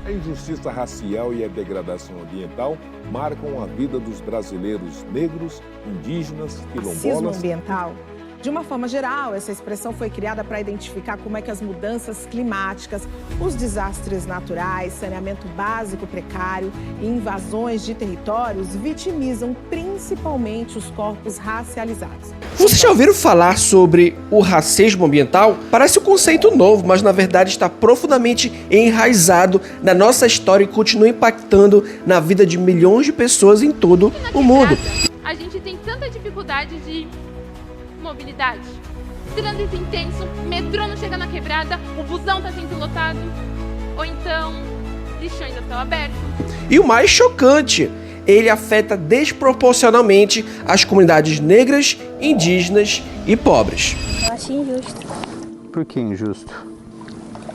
A injustiça racial e a degradação ambiental marcam a vida dos brasileiros negros, indígenas, Racismo quilombolas. ambiental. De uma forma geral, essa expressão foi criada para identificar como é que as mudanças climáticas, os desastres naturais, saneamento básico precário e invasões de territórios vitimizam principalmente os corpos racializados. Vocês já ouviram falar sobre o racismo ambiental? Parece um conceito novo, mas na verdade está profundamente enraizado na nossa história e continua impactando na vida de milhões de pessoas em todo o mundo. A gente tem tanta dificuldade de mobilidade. Trânsito intenso, metrô não chega na quebrada, o busão tá sempre lotado, ou então lixões a céu aberto. E o mais chocante, ele afeta desproporcionalmente as comunidades negras, indígenas e pobres. Eu acho injusto, Por que injusto?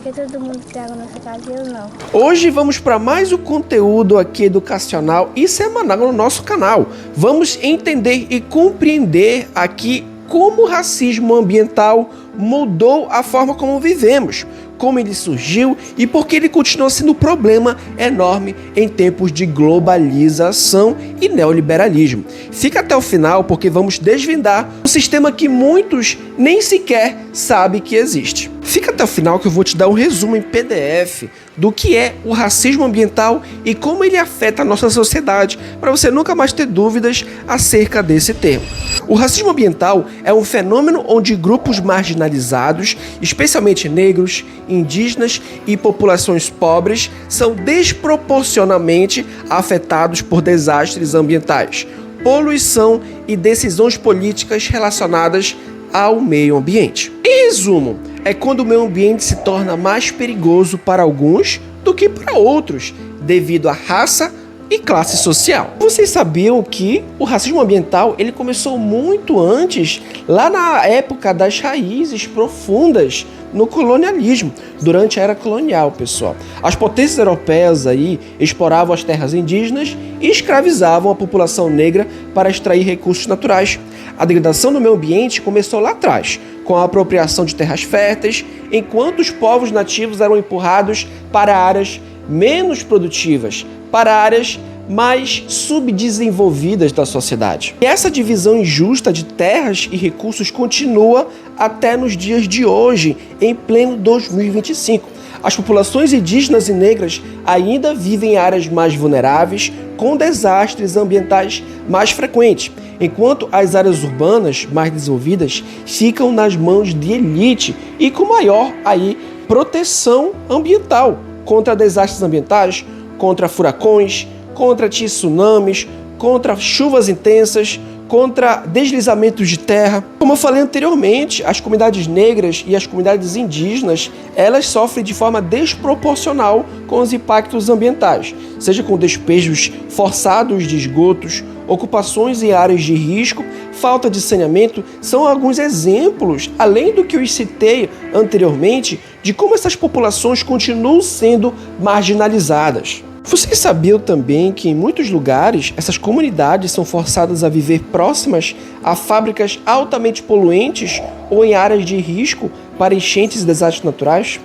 porque todo mundo tem água nessa casa e eu não. Hoje vamos para mais um conteúdo aqui educacional e semanal no nosso canal. Vamos entender e compreender aqui como o racismo ambiental mudou a forma como vivemos, como ele surgiu e por que ele continua sendo um problema enorme em tempos de globalização e neoliberalismo. Fica até o final porque vamos desvendar um sistema que muitos nem sequer sabem que existe. Fica até o final que eu vou te dar um resumo em PDF do que é o racismo ambiental e como ele afeta a nossa sociedade, para você nunca mais ter dúvidas acerca desse termo. O racismo ambiental é um fenômeno onde grupos marginalizados, especialmente negros, indígenas e populações pobres, são desproporcionalmente afetados por desastres ambientais, poluição e decisões políticas relacionadas ao meio ambiente. Em resumo, é quando o meio ambiente se torna mais perigoso para alguns do que para outros, devido à raça e classe social. Vocês sabiam que o racismo ambiental ele começou muito antes, lá na época das raízes profundas no colonialismo, durante a era colonial, pessoal. As potências europeias aí exploravam as terras indígenas e escravizavam a população negra para extrair recursos naturais. A degradação do meio ambiente começou lá atrás, com a apropriação de terras férteis, enquanto os povos nativos eram empurrados para áreas menos produtivas, para áreas mais subdesenvolvidas da sociedade. E essa divisão injusta de terras e recursos continua até nos dias de hoje, em pleno 2025. As populações indígenas e negras ainda vivem em áreas mais vulneráveis, com desastres ambientais mais frequentes, enquanto as áreas urbanas mais desenvolvidas ficam nas mãos de elite e com maior proteção ambiental contra desastres ambientais, contra furacões, contra tsunamis, contra chuvas intensas, contra deslizamentos de terra. Como eu falei anteriormente, as comunidades negras e as comunidades indígenas, elas sofrem de forma desproporcional com os impactos ambientais, seja com despejos forçados de esgotos, ocupações em áreas de risco, falta de saneamento, são alguns exemplos, além do que eu citei anteriormente, de como essas populações continuam sendo marginalizadas. Vocês sabiam também que em muitos lugares essas comunidades são forçadas a viver próximas a fábricas altamente poluentes ou em áreas de risco para enchentes e desastres naturais?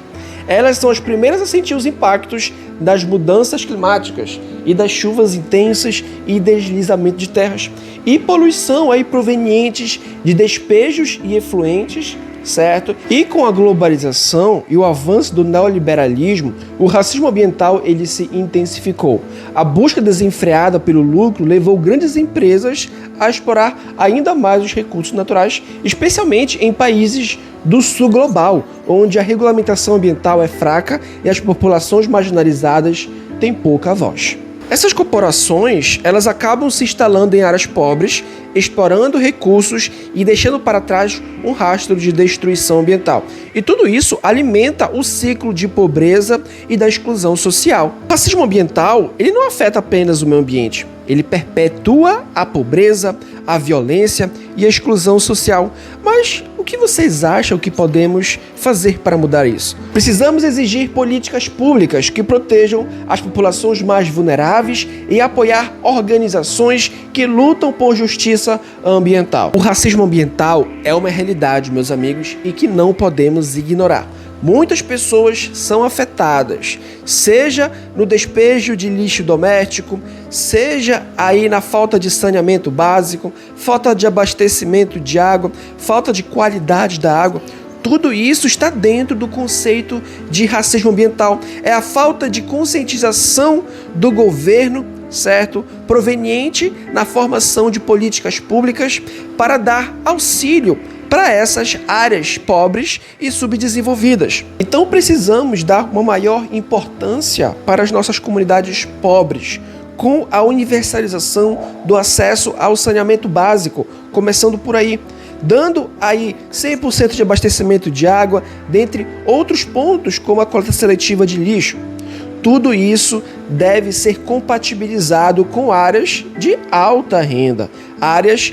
Elas são as primeiras a sentir os impactos das mudanças climáticas e das chuvas intensas e deslizamento de terras e poluição provenientes de despejos e efluentes, certo? E com a globalização e o avanço do neoliberalismo, o racismo ambiental ele se intensificou. A busca desenfreada pelo lucro levou grandes empresas a explorar ainda mais os recursos naturais, especialmente em países do sul global, onde a regulamentação ambiental é fraca e as populações marginalizadas têm pouca voz. Essas corporações, elas acabam se instalando em áreas pobres, explorando recursos e deixando para trás um rastro de destruição ambiental. E tudo isso alimenta o ciclo de pobreza e da exclusão social. O racismo ambiental, ele não afeta apenas o meio ambiente, ele perpetua a pobreza, a violência e a exclusão social. Mas o que vocês acham que podemos fazer para mudar isso? Precisamos exigir políticas públicas que protejam as populações mais vulneráveis e apoiar organizações que lutam por justiça ambiental. O racismo ambiental é uma realidade, meus amigos, e que não podemos ignorar. muitas pessoas são afetadas, seja no despejo de lixo doméstico, seja aí na falta de saneamento básico, falta de abastecimento de água, falta de qualidade da água. Tudo isso está dentro do conceito de racismo ambiental. É a falta de conscientização do governo, certo? Proveniente na formação de políticas públicas para dar auxílio para essas áreas pobres e subdesenvolvidas. Então precisamos dar uma maior importância para as nossas comunidades pobres, com a universalização do acesso ao saneamento básico, começando por aí, dando aí 100% de abastecimento de água, dentre outros pontos como a coleta seletiva de lixo. Tudo isso deve ser compatibilizado com áreas de alta renda, áreas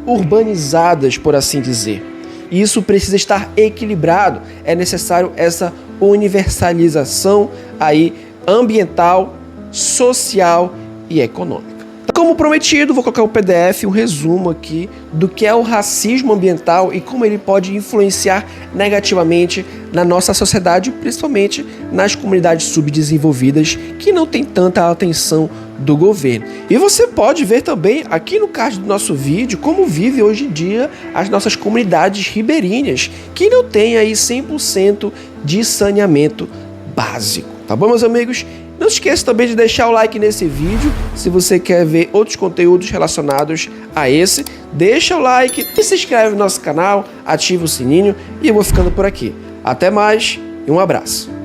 urbanizadas, por assim dizer. Isso precisa estar equilibrado, é necessário essa universalização aí ambiental, social e econômica. Como prometido, vou colocar o PDF, um resumo aqui do que é o racismo ambiental e como ele pode influenciar negativamente na nossa sociedade, principalmente nas comunidades subdesenvolvidas que não tem tanta atenção do governo. E você pode ver também aqui no card do nosso vídeo como vive hoje em dia as nossas comunidades ribeirinhas que não têm aí 100% de saneamento básico. Tá bom, meus amigos? Não se esqueça também de deixar o like nesse vídeo, se você quer ver outros conteúdos relacionados a esse, deixa o like e se inscreve no nosso canal, ativa o sininho e eu vou ficando por aqui. Até mais e um abraço.